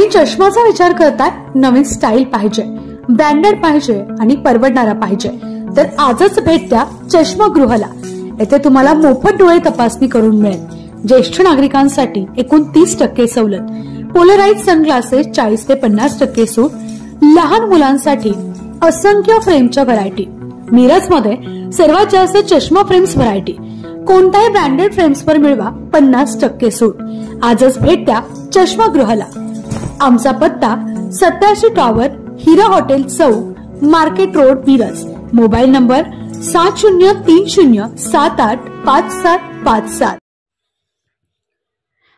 तुम्ही चष्माचा विचार करताय, नवीन स्टाईल पाहिजे, ब्रँडेड पाहिजे आणि परवडणारा पाहिजे, तर आजच भेट द्या चष्मागृहाला। येथे तुम्हाला मोफत डोळे तपासणी करून मिळेल। ज्येष्ठ नागरिकांसाठी एकूण 30% सवलत, पोलराइज सनग्लासेस 40 ते 50% सूट, लहान मुलांसाठी असंख्य फ्रेमच्या व्हरायटी। मिरजमध्ये सर्वात जास्त चष्मा फ्रेम्स व्हरायटी, कोणत्याही ब्रँडेड फ्रेम्सवर मिळवा 50% सूट। आजच भेट द्या चष्मागृहाला। आमचा पत्ता 87 tower, Hira hotel Chowk, market road, Miraj. Mobile number 7030785757।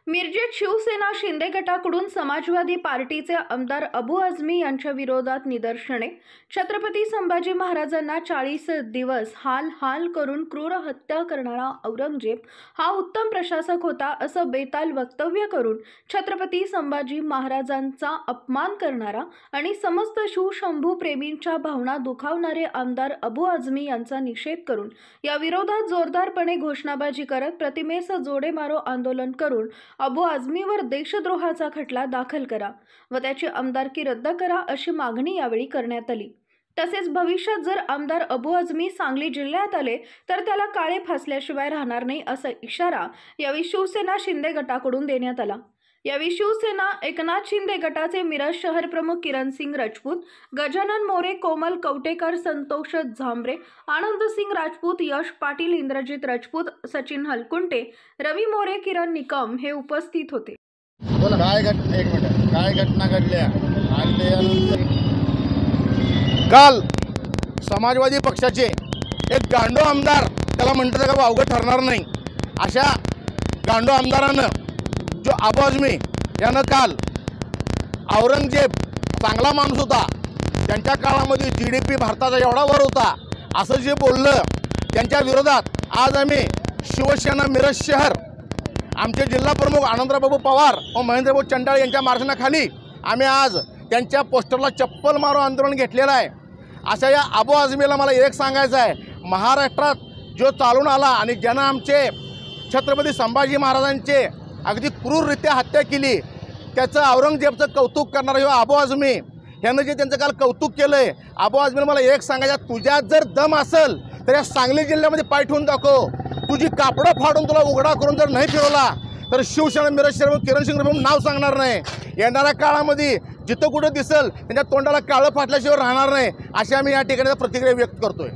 मिरजेत शिवसेना शिंदे गटाकडून समाजवादी पार्टीचे आमदार अबू आझमी यांच्या विरोधात निदर्शने। छत्रपती संभाजी महाराजांना 40 दिवस हाल हाल करून क्रूर हत्या करणारा औरंगजेब हा उत्तम प्रशासक होता असं बेताल वक्तव्य करून छत्रपती संभाजी महाराजांचा अपमान करणारा आणि समस्त शिवशंभू प्रेमींच्या भावना दुखावणारे आमदार अबू आझमी यांचा निषेध करून या विरोधात जोरदारपणे घोषणाबाजी करत प्रतिमेस जोडे मारो आंदोलन करून अबू आझमीवर देशद्रोहाचा खटला दाखल करा व त्याची आमदारकी रद्द करा अशी मागणी यावेळी करण्यात आली। तसेच भविष्यात जर आमदार अबू आझमी सांगली जिल्ह्यात आले तर त्याला काळे फासल्याशिवाय राहणार नाही असा इशारा यावेळी शिवसेना शिंदे गटाकडून देण्यात आला। यावेळी शिवसेना एकनाथ शिंदे गटाचे मिरज शहर प्रमुख किरणसिंग राजपूत, गजानन मोरे, कोमल कवटेकर, संतोष झांबरे, आनंदसिंग राजपूत, यश पाटील, इंद्रजित राजपूत, सचिन हलकुंटे, रवी मोरे, किरण निकम हे उपस्थित होते। काय घटना घडल्या? काल समाजवादी पक्षाचे एक गांडो आमदार, त्याला म्हणतात का अवघड ठरणार नाही, अशा गांडो आमदारानं जो अबू आझमी यानं काल औरंगजेब चांगला माणूस होता, त्यांच्या काळामध्ये GDP भारताचा एवढा वर होता असं जे बोललं, त्यांच्या विरोधात आज आम्ही शिवसेना मिरज शहर, आमचे जिल्हा प्रमुख आनंदराव पवार व महेंद्रभाऊ चंडाळ यांच्या मार्गदर्शनाखाली आम्ही आज त्यांच्या पोस्टरला चप्पल मारो आंदोलन घेतलेलं आहे। अशा या अबू आझमीला मला एक सांगायचं आहे, महाराष्ट्रात जो चालून आला आणि ज्यानं आमचे छत्रपती संभाजी महाराजांचे अगदी क्रूररित्या हत्या केली, त्याचं औरंगजेबचं कौतुक करणारा ह्यो अबू आझमी ह्यानं जे त्यांचं काल कौतुक केलंय, अबू आझमीला मला एक सांगायचं, तुझ्यात जर दम असेल तर या सांगली जिल्ह्यामध्ये पाय ठेवून दाखव, तुझी कापडं फाडून तुला उघडा करून जर नाही फिरवला तर शिवसेना मिरज शहर किरणसिंग राजपूत नाव सांगणार नाही। येणाऱ्या काळामध्ये जिथं कुठं दिसेल त्यांच्या तोंडाला काळं फाटल्याशिवाय राहणार नाही, अशी आम्ही या ठिकाणी प्रतिक्रिया व्यक्त करतोय।